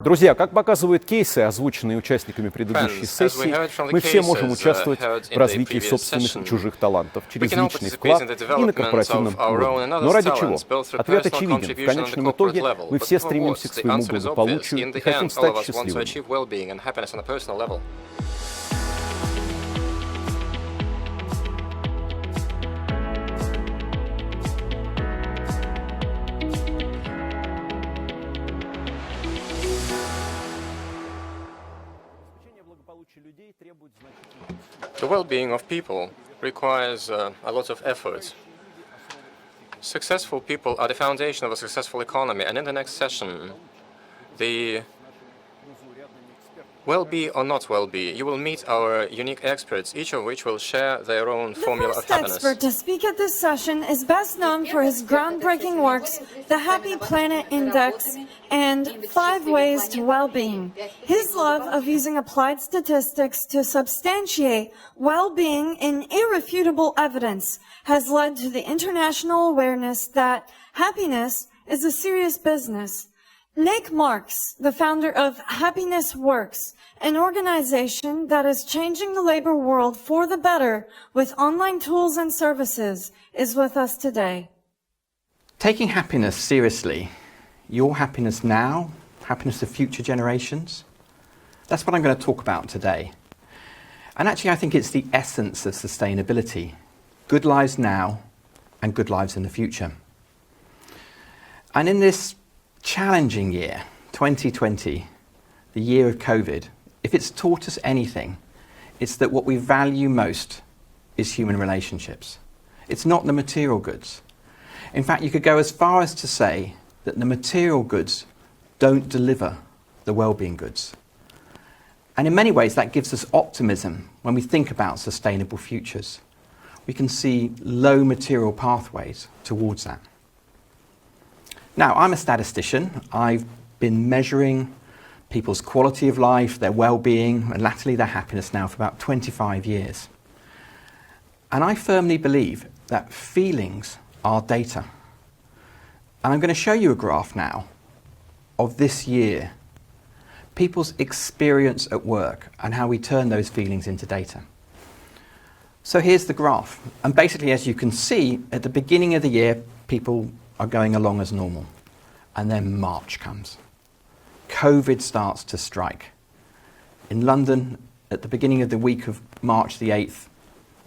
Друзья, как показывают кейсы, озвученные участниками предыдущей сессии, мы все можем участвовать в развитии собственных и чужих талантов через личный вклад и на корпоративном уровне. Но ради чего? Ответ очевиден. В конечном итоге мы все стремимся к своему благополучию и хотим стать счастливыми. The well-being of people requires a lot of effort. Successful people are the foundation of a successful economy, and in the next session, the well-be or not well-be, you will meet our unique experts, each of which will share their own formula of happiness. The first expert to speak at this session is best known for his groundbreaking works, The Happy Planet Index and 5 Ways to Well-being. His love of using applied statistics to substantiate well-being in irrefutable evidence has led to the international awareness that happiness is a serious business. Nick Marks, the founder of Happiness Works, an organization that is changing the labor world for the better with online tools and services, is with us today. Taking happiness seriously, your happiness now, happiness of future generations, that's what I'm going to talk about today. And actually I think it's the essence of sustainability. Good lives now and good lives in the future. And in this challenging year, 2020, the year of COVID, if it's taught us anything, it's that what we value most is human relationships. It's not the material goods. In fact, you could go as far as to say that the material goods don't deliver the well-being goods. And in many ways, that gives us optimism when we think about sustainable futures. We can see low material pathways towards that. Now, I'm a statistician. I've been measuring people's quality of life, their well-being, and latterly their happiness now for about 25 years. And I firmly believe that feelings are data. And I'm going to show you a graph now of this year, people's experience at work and how we turn those feelings into data. So here's the graph. And basically, as you can see, at the beginning of the year, people are going along as normal. And then March comes. COVID starts to strike. In London, at the beginning of the week of March the 8th,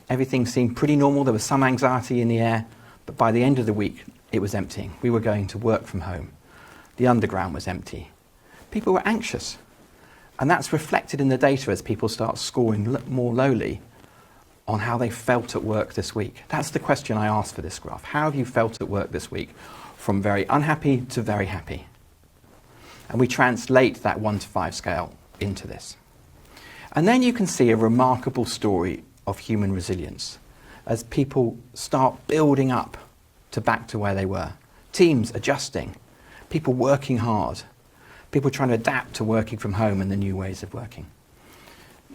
everything seemed pretty normal. There was some anxiety in the air, but by the end of the week, it was emptying. We were going to work from home. The underground was empty. People were anxious. And that's reflected in the data as people start scoring more lowly on how they felt at work this week. That's the question I asked for this graph. How have you felt at work this week? From very unhappy to very happy. And we translate that 1 to 5 scale into this. And then you can see a remarkable story of human resilience as people start building up to back to where they were. Teams adjusting, people working hard, people trying to adapt to working from home and the new ways of working.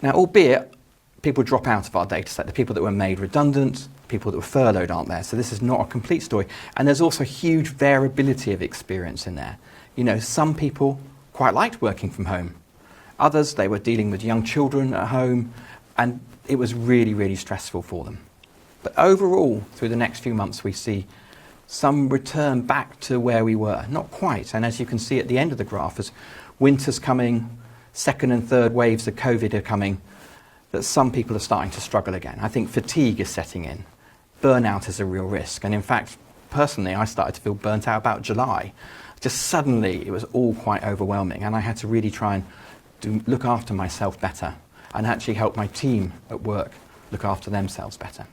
Now, albeit people drop out of our data set, the people that were made redundant, people that were furloughed aren't there. So this is not a complete story. And there's also huge variability of experience in there. You know, some people quite liked working from home. Others, they were dealing with young children at home, and it was really, really stressful for them. But overall, through the next few months, we see some return back to where we were. Not quite. And as you can see at the end of the graph, as winter's coming, second and third waves of COVID are coming, that some people are starting to struggle again. I think fatigue is setting in. Burnout is a real risk. And in fact, personally, I started to feel burnt out about July. Just suddenly, it was all quite overwhelming. And I had to really try and look after myself better and actually help my team at work look after themselves better.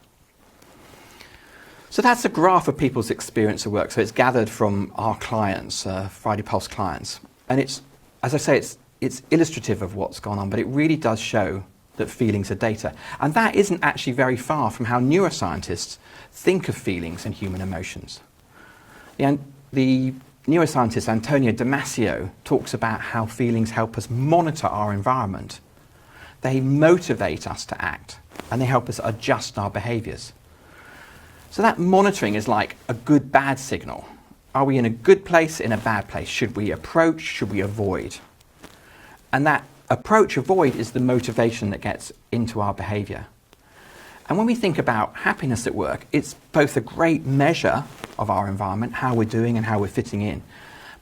So that's a graph of people's experience at work. So it's gathered from our clients, Friday Pulse clients. And it's, as I say, it's illustrative of what's gone on, but it really does show that feelings are data. And that isn't actually very far from how neuroscientists think of feelings and human emotions. The neuroscientist Antonio Damasio talks about how feelings help us monitor our environment. They motivate us to act, and they help us adjust our behaviours. So that monitoring is like a good-bad signal. Are we in a good place, in a bad place? Should we approach? Should we avoid? And that approach, avoid, is the motivation that gets into our behavior. And when we think about happiness at work, it's both a great measure of our environment, how we're doing and how we're fitting in.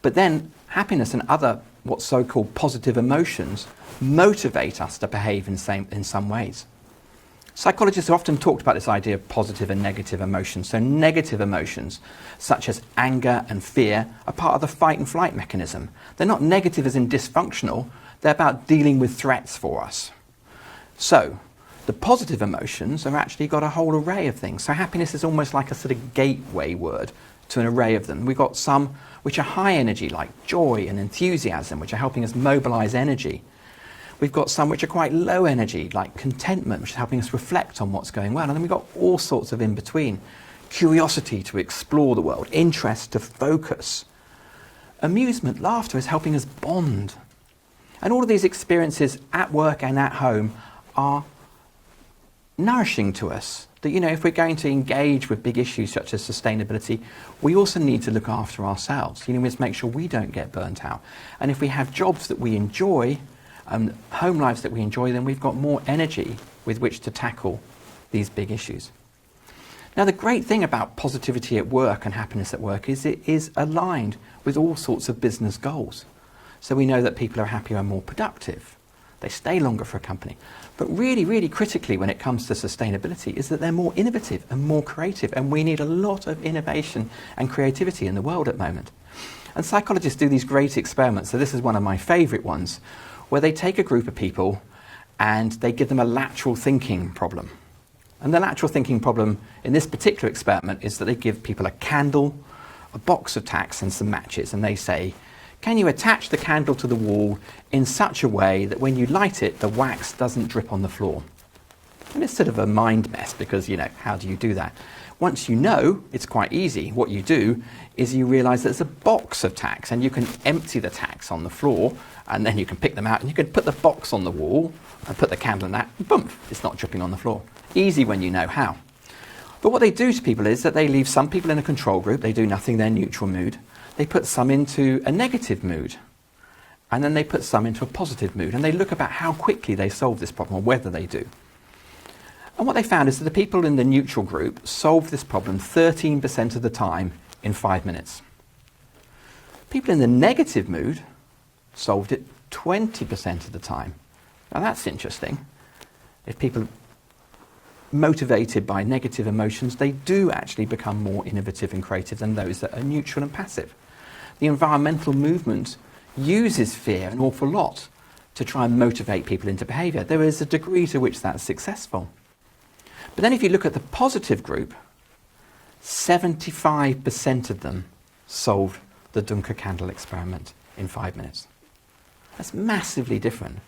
But then happiness and other what's so-called positive emotions motivate us to behave in some ways. Psychologists have often talked about this idea of positive and negative emotions. So negative emotions, such as anger and fear, are part of the fight and flight mechanism. They're not negative as in dysfunctional, they're about dealing with threats for us. So the positive emotions have actually got a whole array of things. So happiness is almost like a sort of gateway word to an array of them. We've got some which are high energy, like joy and enthusiasm, which are helping us mobilize energy. We've got some which are quite low energy, like contentment, which is helping us reflect on what's going well. And then we've got all sorts of in between. Curiosity to explore the world, interest to focus. Amusement, laughter is helping us bond. And all of these experiences at work and at home are nourishing to us. That, you know, if we're going to engage with big issues such as sustainability, we also need to look after ourselves. You know, we must make sure we don't get burnt out. And if we have jobs that we enjoy, home lives that we enjoy, then we've got more energy with which to tackle these big issues. Now, the great thing about positivity at work and happiness at work is it is aligned with all sorts of business goals. So we know that people are happier and more productive. They stay longer for a company. But really, really critically when it comes to sustainability is that they're more innovative and more creative. And we need a lot of innovation and creativity in the world at the moment. And psychologists do these great experiments. So this is one of my favorite ones, where they take a group of people and they give them a lateral thinking problem. And the lateral thinking problem in this particular experiment is that they give people a candle, a box of tacks and some matches, and they say, can you attach the candle to the wall in such a way that when you light it, the wax doesn't drip on the floor? And it's sort of a mind mess because, you know, how do you do that? Once you know, it's quite easy. What you do is you realise there's a box of tacks and you can empty the tacks on the floor and then you can pick them out and you can put the box on the wall and put the candle in that, and boom, it's not dripping on the floor. Easy when you know how. But what they do to people is that they leave some people in a control group, they do nothing, they're neutral mood. They put some into a negative mood, and then they put some into a positive mood, and they look about how quickly they solve this problem, or whether they do. And what they found is that the people in the neutral group solved this problem 13% of the time in 5 minutes. People in the negative mood solved it 20% of the time. Now that's interesting. If people motivated by negative emotions, they do actually become more innovative and creative than those that are neutral and passive. The environmental movement uses fear an awful lot to try and motivate people into behaviour. There is a degree to which that's successful. But then if you look at the positive group, 75% of them solved the Dunker candle experiment in 5 minutes. That's massively different.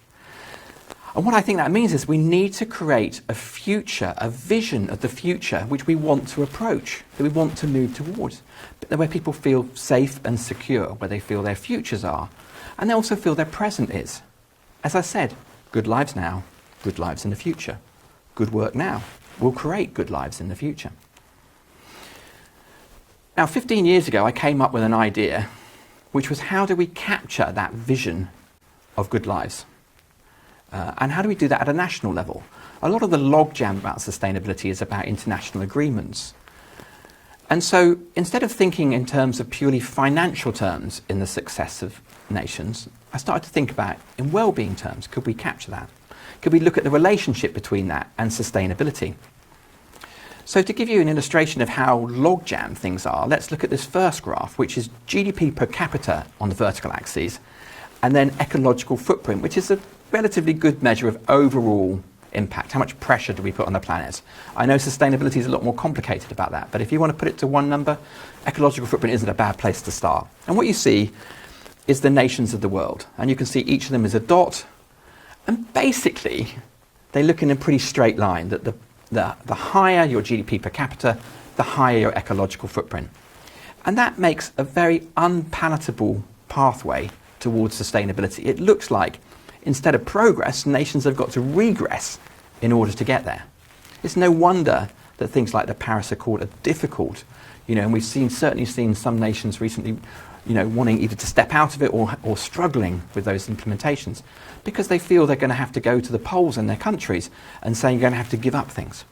And what I think that means is we need to create a future, a vision of the future which we want to approach, that we want to move towards, where people feel safe and secure, where they feel their futures are, and they also feel their present is. As I said, good lives now, good lives in the future. Good work now will create good lives in the future. Now, 15 years ago, I came up with an idea, which was how do we capture that vision of good lives? And how do we do that at a national level? A lot of the logjam about sustainability is about international agreements. And so instead of thinking in terms of purely financial terms in the success of nations, I started to think about in well-being terms. Could we capture that? Could we look at the relationship between that and sustainability? So to give you an illustration of how logjam things are, let's look at this first graph, which is GDP per capita on the vertical axis, and then ecological footprint, which is a relatively good measure of overall impact. How much pressure do we put on the planet? I know sustainability is a lot more complicated about that, but if you want to put it to one number, ecological footprint isn't a bad place to start. And what you see is the nations of the world, and you can see each of them is a dot, and basically they look in a pretty straight line, that the higher your GDP per capita, the higher your ecological footprint. And that makes a very unpalatable pathway towards sustainability. It looks like instead of progress, nations have got to regress in order to get there. It's no wonder that things like the Paris Accord are difficult, you know, and we've certainly seen some nations recently wanting either to step out of it or struggling with those implementations because they feel they're going to have to go to the polls in their countries and say you're going to have to give up things.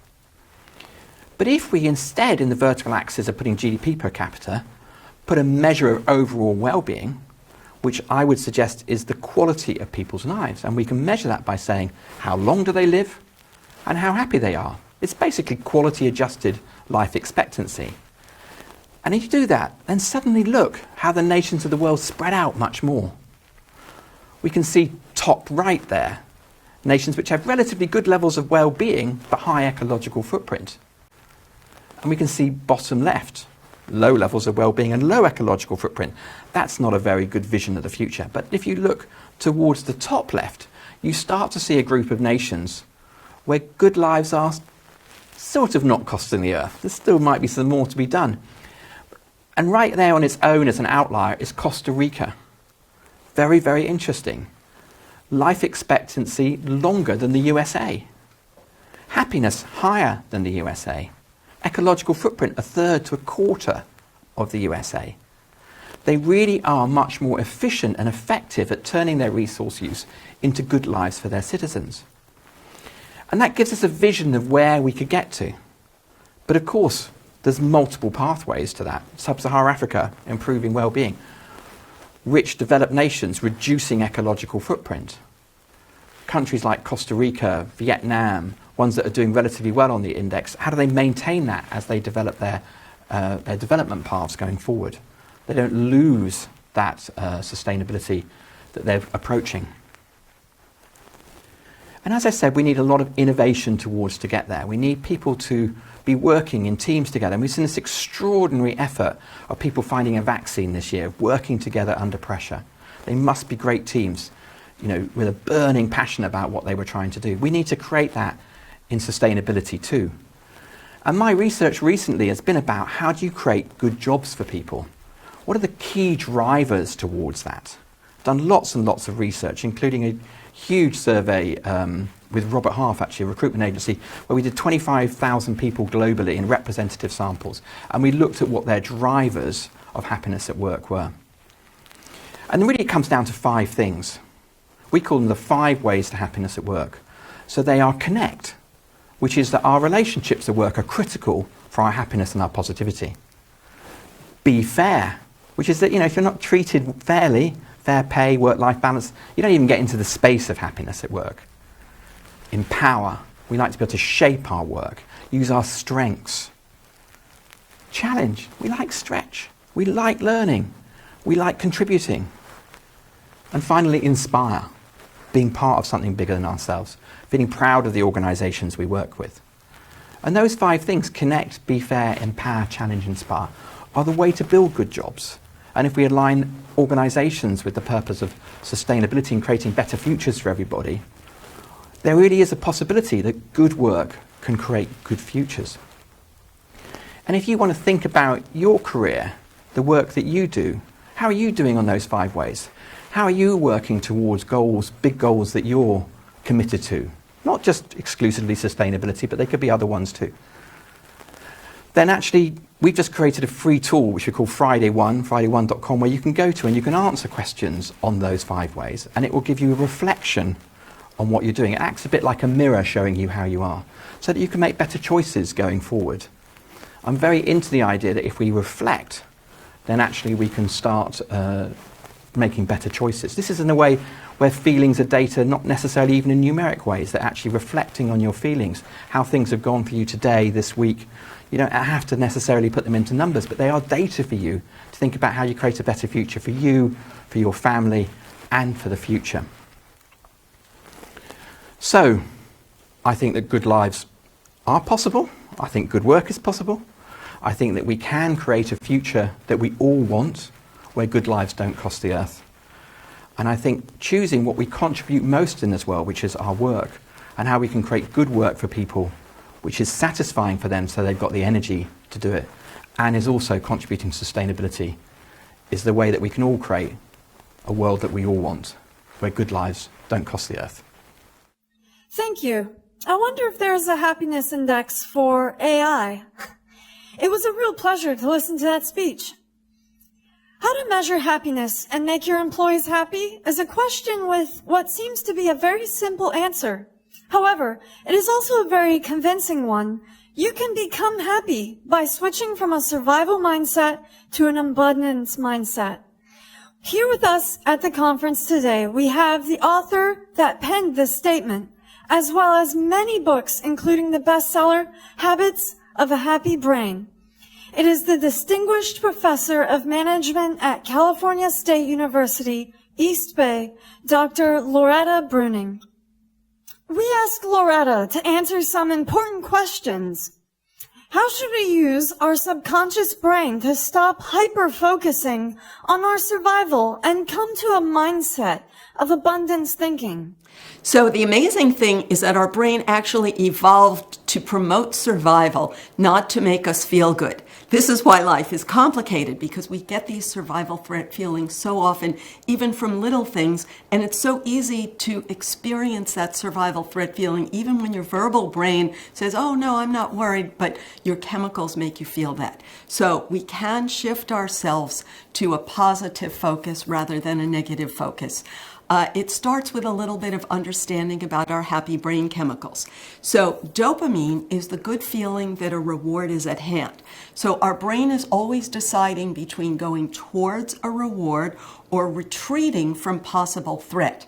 But if we instead, in the vertical axis of putting GDP per capita, put a measure of overall well-being, which I would suggest is the quality of people's lives, and we can measure that by saying how long do they live and how happy they are. It's basically quality adjusted life expectancy. And if you do that, then suddenly look how the nations of the world spread out much more. We can see top right there, nations which have relatively good levels of well-being but high ecological footprint. And we can see bottom left, low levels of well-being and low ecological footprint. That's not a very good vision of the future. But if you look towards the top left, you start to see a group of nations where good lives are sort of not costing the earth. There still might be some more to be done. And right there on its own as an outlier is Costa Rica. Very, very interesting. Life expectancy longer than the USA. Happiness higher than the USA. Ecological footprint a third to a quarter of the USA. They really are much more efficient and effective at turning their resource use into good lives for their citizens. And that gives us a vision of where we could get to. But of course, there's multiple pathways to that. Sub-Saharan Africa, improving well-being. Rich developed nations, reducing ecological footprint. Countries like Costa Rica, Vietnam, ones that are doing relatively well on the index, how do they maintain that as they develop their development paths going forward? They don't lose that sustainability that they're approaching. And as I said, we need a lot of innovation towards to get there. We need people to be working in teams together. And we've seen this extraordinary effort of people finding a vaccine this year, working together under pressure. They must be great teams, with a burning passion about what they were trying to do. We need to create that in sustainability too. And my research recently has been about how do you create good jobs for people? What are the key drivers towards that? I've done lots and lots of research, including a huge survey with Robert Half, actually, a recruitment agency, where we did 25,000 people globally in representative samples, and we looked at what their drivers of happiness at work were. And really it comes down to 5 things. We call them the 5 ways to happiness at work. So they are connect, which is that our relationships at work are critical for our happiness and our positivity. Be fair, which is that, if you're not treated fairly, fair pay, work-life balance, you don't even get into the space of happiness at work. Empower. We like to be able to shape our work, use our strengths. Challenge. We like stretch. We like learning. We like contributing. And finally, inspire. Being part of something bigger than ourselves. Feeling proud of the organisations we work with. And those 5 things, connect, be fair, empower, challenge, inspire, are the way to build good jobs. And if we align organisations with the purpose of sustainability and creating better futures for everybody, there really is a possibility that good work can create good futures. And if you want to think about your career, the work that you do, how are you doing on those 5 ways? How are you working towards goals, big goals that you're committed to? Not just exclusively sustainability, but they could be other ones too. Then actually, we've just created a free tool which we call Friday One, friday1.com, where you can go to and you can answer questions on those 5 ways, and it will give you a reflection on what you're doing. It acts a bit like a mirror showing you how you are, so that you can make better choices going forward. I'm very into the idea that if we reflect, then actually we can start making better choices. This is in a way where feelings are data, not necessarily even in numeric ways, that actually reflecting on your feelings, how things have gone for you today, this week. You don't have to necessarily put them into numbers, but they are data for you to think about how you create a better future for you, for your family, and for the future. So, I think that good lives are possible. I think good work is possible. I think that we can create a future that we all want, where good lives don't cost the earth. And I think choosing what we contribute most in this world, which is our work, and how we can create good work for people, which is satisfying for them so they've got the energy to do it, and is also contributing to sustainability, is the way that we can all create a world that we all want, where good lives don't cost the earth. Thank you. I wonder if there's a happiness index for AI. It was a real pleasure to listen to that speech. How to measure happiness and make your employees happy is a question with what seems to be a very simple answer. However, it is also a very convincing one. You can become happy by switching from a survival mindset to an abundance mindset. Here with us at the conference today, we have the author that penned this statement, as well as many books, including the bestseller, Habits of a Happy Brain. It is the Distinguished Professor of Management at California State University, East Bay, Dr. Loretta Breuning. We asked Loretta to answer some important questions. How should we use our subconscious brain to stop hyper-focusing on our survival and come to a mindset of abundance thinking? So the amazing thing is that our brain actually evolved to promote survival, not to make us feel good. This is why life is complicated, because we get these survival threat feelings so often, even from little things, and it's so easy to experience that survival threat feeling, even when your verbal brain says, oh no, I'm not worried, but your chemicals make you feel that. So we can shift ourselves to a positive focus rather than a negative focus. It starts with a little bit of understanding about our happy brain chemicals. So dopamine is the good feeling that a reward is at hand. So our brain is always deciding between going towards a reward or retreating from possible threat.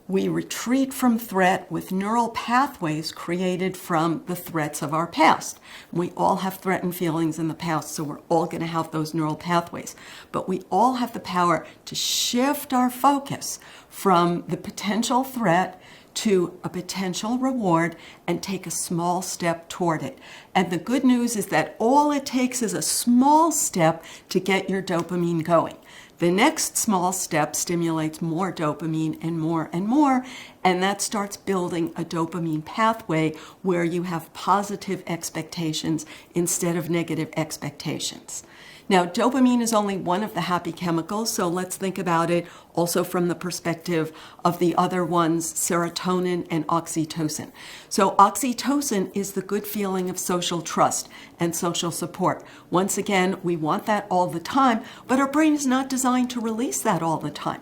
We retreat from threat with neural pathways created from the threats of our past. We all have threatened feelings in the past, so we're all going to have those neural pathways. But we all have the power to shift our focus from the potential threat to a potential reward and take a small step toward it. And the good news is that all it takes is a small step to get your dopamine going. The next small step stimulates more dopamine and more, and that starts building a dopamine pathway where you have positive expectations instead of negative expectations. Now, dopamine is only one of the happy chemicals, so let's think about it also from the perspective of the other ones, serotonin and oxytocin. So oxytocin is the good feeling of social trust and social support. Once again, we want that all the time, but our brain is not designed to release that all the time.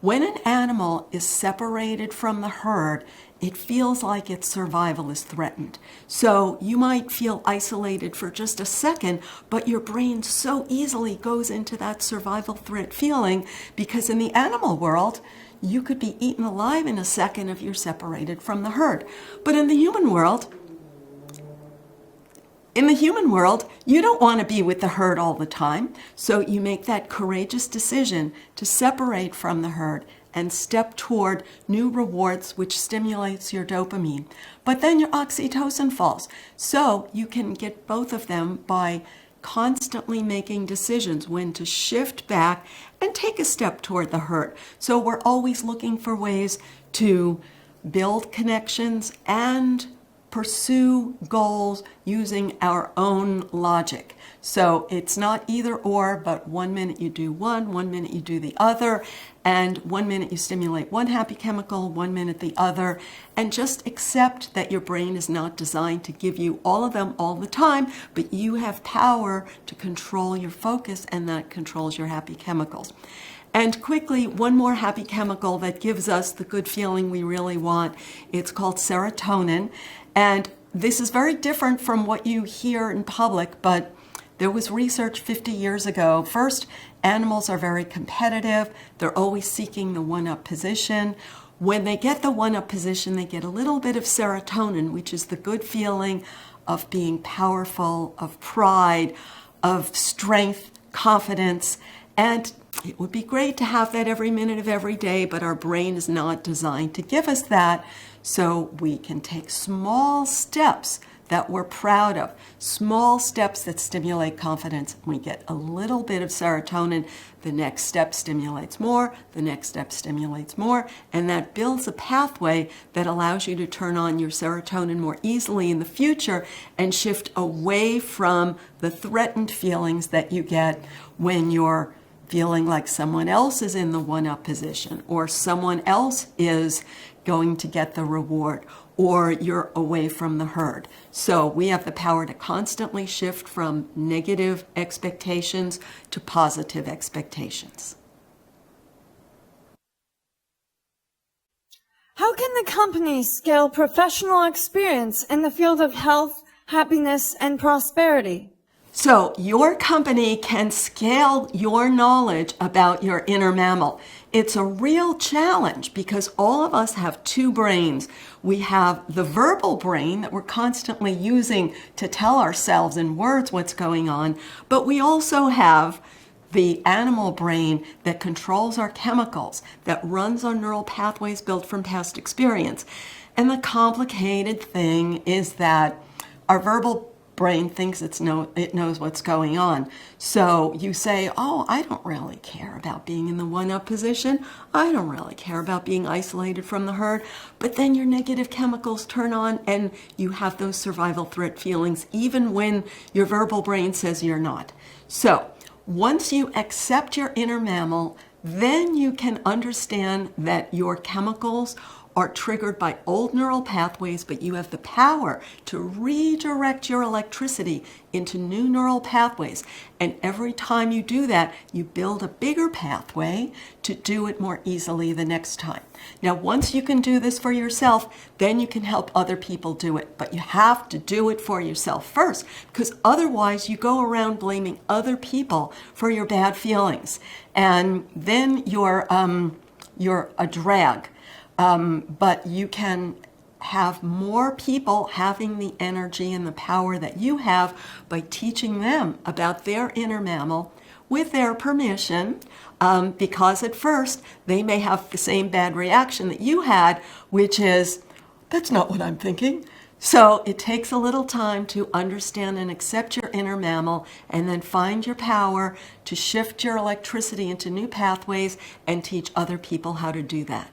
When an animal is separated from the herd, it feels like its survival is threatened. So you might feel isolated for just a second, but your brain so easily goes into that survival threat feeling because in the animal world, you could be eaten alive in a second if you're separated from the herd. But in the human world, you don't want to be with the herd all the time. So you make that courageous decision to separate from the herd and step toward new rewards, which stimulates your dopamine. But then your oxytocin falls. So you can get both of them by constantly making decisions when to shift back and take a step toward the herd. So we're always looking for ways to build connections and pursue goals using our own logic. So it's not either or, but 1 minute you do one 1 minute you do the other, and 1 minute you stimulate one happy chemical, 1 minute the other, and just accept that your brain is not designed to give you all of them all the time, but you have power to control your focus, and that controls your happy chemicals. And quickly, one more happy chemical that gives us the good feeling we really want. It's called serotonin. And this is very different from what you hear in public, but there was research 50 years ago. First, animals are very competitive. They're always seeking the one-up position. When they get the one-up position, they get a little bit of serotonin, which is the good feeling of being powerful, of pride, of strength, confidence, and it would be great to have that every minute of every day, but our brain is not designed to give us that. So we can take small steps that we're proud of, small steps that stimulate confidence. We get a little bit of serotonin. The next step stimulates more. The next step stimulates more. And that builds a pathway that allows you to turn on your serotonin more easily in the future and shift away from the threatened feelings that you get when you're feeling like someone else is in the one-up position or someone else is going to get the reward, or you're away from the herd. So we have the power to constantly shift from negative expectations to positive expectations. How can the company scale professional experience in the field of health, happiness, and prosperity? So your company can scale your knowledge about your inner mammal. It's a real challenge because all of us have two brains. We have the verbal brain that we're constantly using to tell ourselves in words what's going on, but we also have the animal brain that controls our chemicals, that runs on neural pathways built from past experience. And the complicated thing is that our verbal brain thinks it knows what's going on. So you say, oh, I don't really care about being in the one-up position. I don't really care about being isolated from the herd. But then your negative chemicals turn on and you have those survival threat feelings even when your verbal brain says you're not. So once you accept your inner mammal, then you can understand that your chemicals are triggered by old neural pathways, but you have the power to redirect your electricity into new neural pathways. And every time you do that, you build a bigger pathway to do it more easily the next time. Now, once you can do this for yourself, then you can help other people do it. But you have to do it for yourself first, because otherwise you go around blaming other people for your bad feelings. And then you're a drag. But you can have more people having the energy and the power that you have by teaching them about their inner mammal with their permission, because at first they may have the same bad reaction that you had, which is, that's not what I'm thinking. So it takes a little time to understand and accept your inner mammal and then find your power to shift your electricity into new pathways and teach other people how to do that.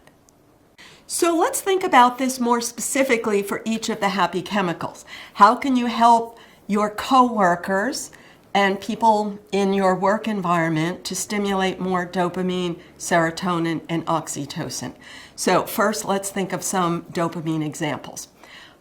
So let's think about this more specifically for each of the happy chemicals. How can you help your coworkers and people in your work environment to stimulate more dopamine, serotonin, and oxytocin? So first, let's think of some dopamine examples.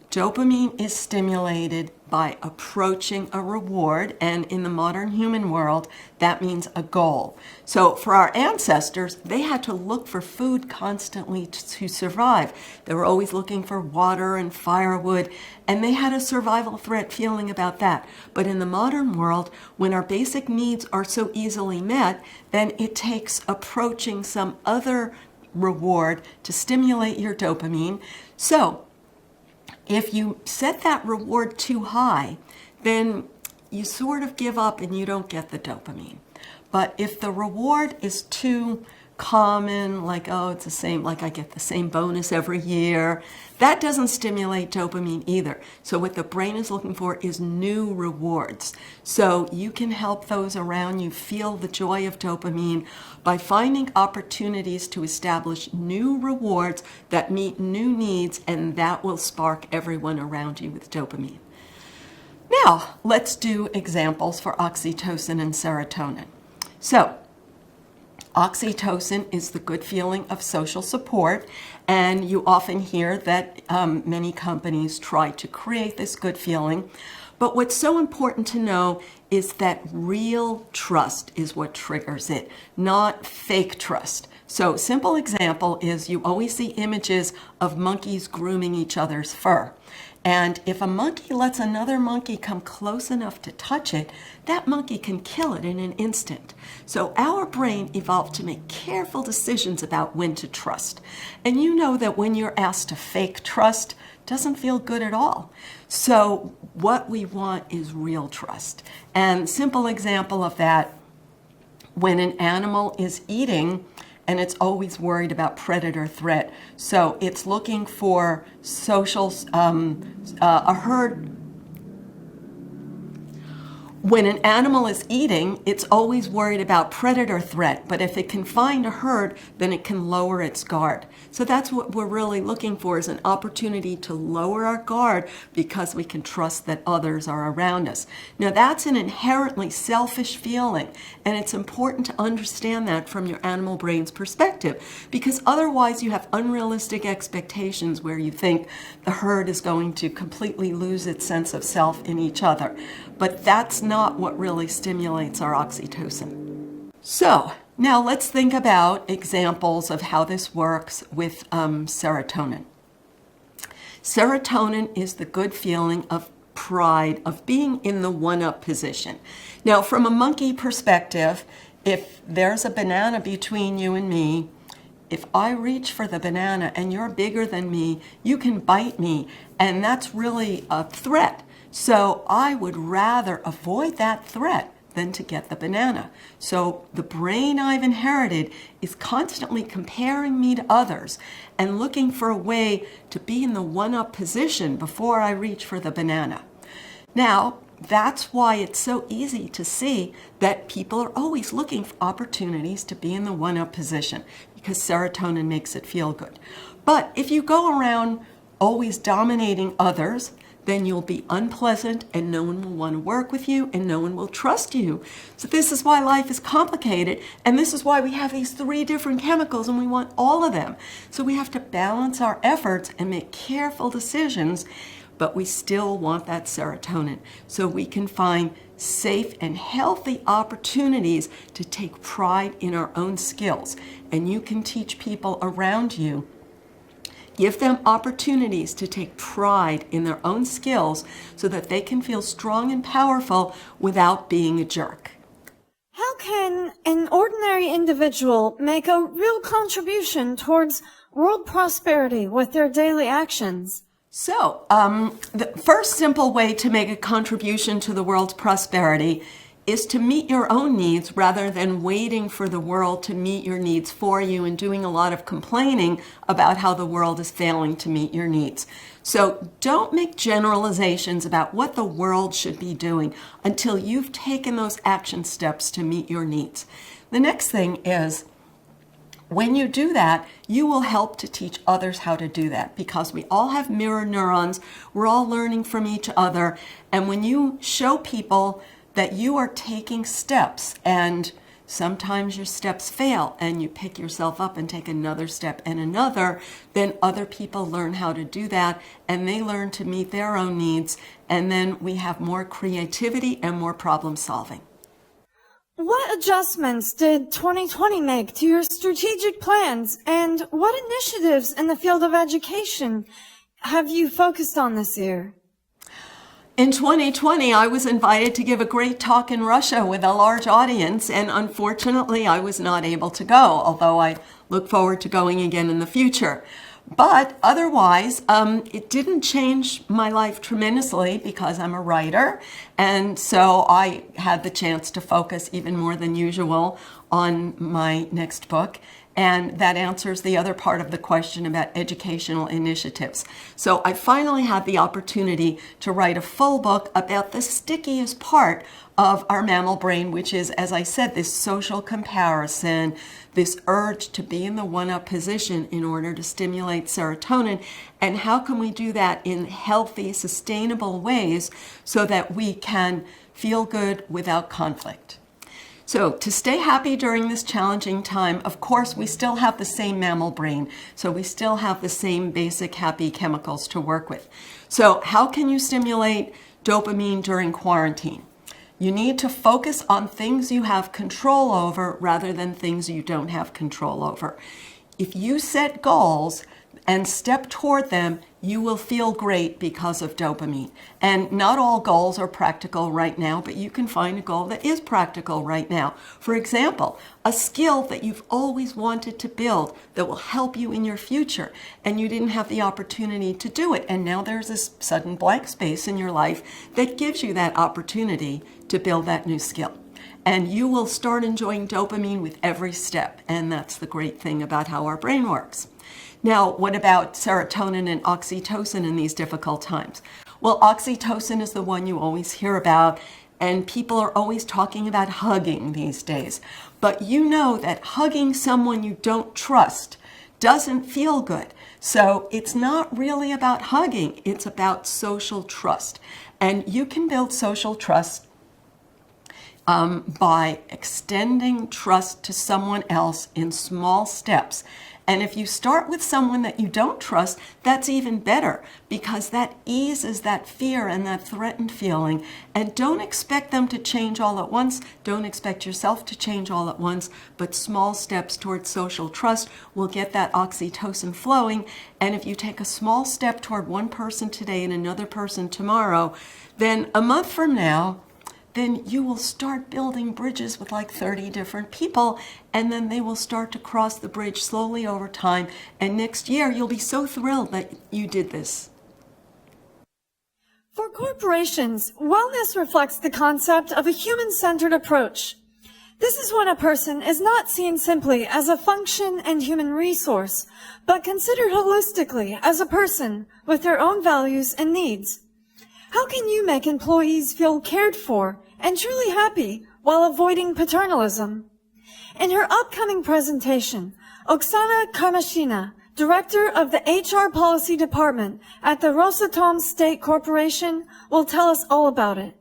Dopamine is stimulated by approaching a reward, and in the modern human world, that means a goal. So for our ancestors, they had to look for food constantly to survive. They were always looking for water and firewood, and they had a survival threat feeling about that. But in the modern world, when our basic needs are so easily met, then it takes approaching some other reward to stimulate your dopamine. So if you set that reward too high, then you sort of give up and you don't get the dopamine. But if the reward is too common, like, oh, it's the same, like I get the same bonus every year, that doesn't stimulate dopamine either. So what the brain is looking for is new rewards. So you can help those around you feel the joy of dopamine by finding opportunities to establish new rewards that meet new needs, and that will spark everyone around you with dopamine. Now, let's do examples for oxytocin and serotonin. So, oxytocin is the good feeling of social support, and you often hear that many companies try to create this good feeling. But what's so important to know is that real trust is what triggers it, not fake trust. So, simple example is you always see images of monkeys grooming each other's fur. And if a monkey lets another monkey come close enough to touch it, that monkey can kill it in an instant. So our brain evolved to make careful decisions about when to trust. And you know that when you're asked to fake trust, it doesn't feel good at all. So what we want is real trust. And simple example of that, when an animal is eating, and it's always worried about predator threat. So it's looking for social, a herd. When an animal is eating, it's always worried about predator threat, but if it can find a herd, then it can lower its guard. So that's what we're really looking for, is an opportunity to lower our guard because we can trust that others are around us. Now that's an inherently selfish feeling, and it's important to understand that from your animal brain's perspective, because otherwise you have unrealistic expectations where you think the herd is going to completely lose its sense of self in each other. But that's not what really stimulates our oxytocin. So now let's think about examples of how this works with serotonin. Serotonin is the good feeling of pride, of being in the one-up position. Now, from a monkey perspective, if there's a banana between you and me, if I reach for the banana and you're bigger than me, you can bite me, and that's really a threat. So I would rather avoid that threat than to get the banana. So the brain I've inherited is constantly comparing me to others and looking for a way to be in the one-up position before I reach for the banana. Now, that's why it's so easy to see that people are always looking for opportunities to be in the one-up position, because serotonin makes it feel good. But if you go around always dominating others, then you'll be unpleasant and no one will want to work with you and no one will trust you. So this is why life is complicated, and this is why we have these 3 different chemicals and we want all of them. So we have to balance our efforts and make careful decisions, but we still want that serotonin so we can find safe and healthy opportunities to take pride in our own skills. And you can teach people around you, give them opportunities to take pride in their own skills so that they can feel strong and powerful without being a jerk. How can an ordinary individual make a real contribution towards world prosperity with their daily actions? So, the first simple way to make a contribution to the world's prosperity is to meet your own needs rather than waiting for the world to meet your needs for you and doing a lot of complaining about how the world is failing to meet your needs. So don't make generalizations about what the world should be doing until you've taken those action steps to meet your needs. The next thing is, when you do that, you will help to teach others how to do that, because we all have mirror neurons. We're all learning from each other. And when you show people that you are taking steps, and sometimes your steps fail and you pick yourself up and take another step and another, then other people learn how to do that and they learn to meet their own needs, and then we have more creativity and more problem solving. What adjustments did 2020 make to your strategic plans, and what initiatives in the field of education have you focused on this year? In 2020, I was invited to give a great talk in Russia with a large audience, and unfortunately, I was not able to go, although I look forward to going again in the future. But otherwise, it didn't change my life tremendously because I'm a writer, and so I had the chance to focus even more than usual on my next book. And that answers the other part of the question about educational initiatives. So I finally had the opportunity to write a full book about the stickiest part of our mammal brain, which is, as I said, this social comparison, this urge to be in the one-up position in order to stimulate serotonin, and how can we do that in healthy, sustainable ways so that we can feel good without conflict. So to stay happy during this challenging time, of course, we still have the same mammal brain, so we still have the same basic happy chemicals to work with. So how can you stimulate dopamine during quarantine? You need to focus on things you have control over rather than things you don't have control over. If you set goals and step toward them, you will feel great because of dopamine. And not all goals are practical right now, but you can find a goal that is practical right now. For example, a skill that you've always wanted to build that will help you in your future, and you didn't have the opportunity to do it. And now there's this sudden blank space in your life that gives you that opportunity to build that new skill. And you will start enjoying dopamine with every step. And that's the great thing about how our brain works. Now, what about serotonin and oxytocin in these difficult times? Well, oxytocin is the one you always hear about, and people are always talking about hugging these days. But you know that hugging someone you don't trust doesn't feel good. So it's not really about hugging, it's about social trust. And you can build social trust by extending trust to someone else in small steps. And if you start with someone that you don't trust, that's even better, because that eases that fear and that threatened feeling. And don't expect them to change all at once. Don't expect yourself to change all at once, but small steps towards social trust will get that oxytocin flowing. And if you take a small step toward one person today and another person tomorrow, then a month from now, then you will start building bridges with like 30 different people, and then they will start to cross the bridge slowly over time. And next year, you'll be so thrilled that you did this. For corporations, wellness reflects the concept of a human-centered approach. This is when a person is not seen simply as a function and human resource, but considered holistically as a person with their own values and needs. How can you make employees feel cared for and truly happy while avoiding paternalism? In her upcoming presentation, Oksana Karmishina, Director of the HR Policy Department at the Rosatom State Corporation, will tell us all about it.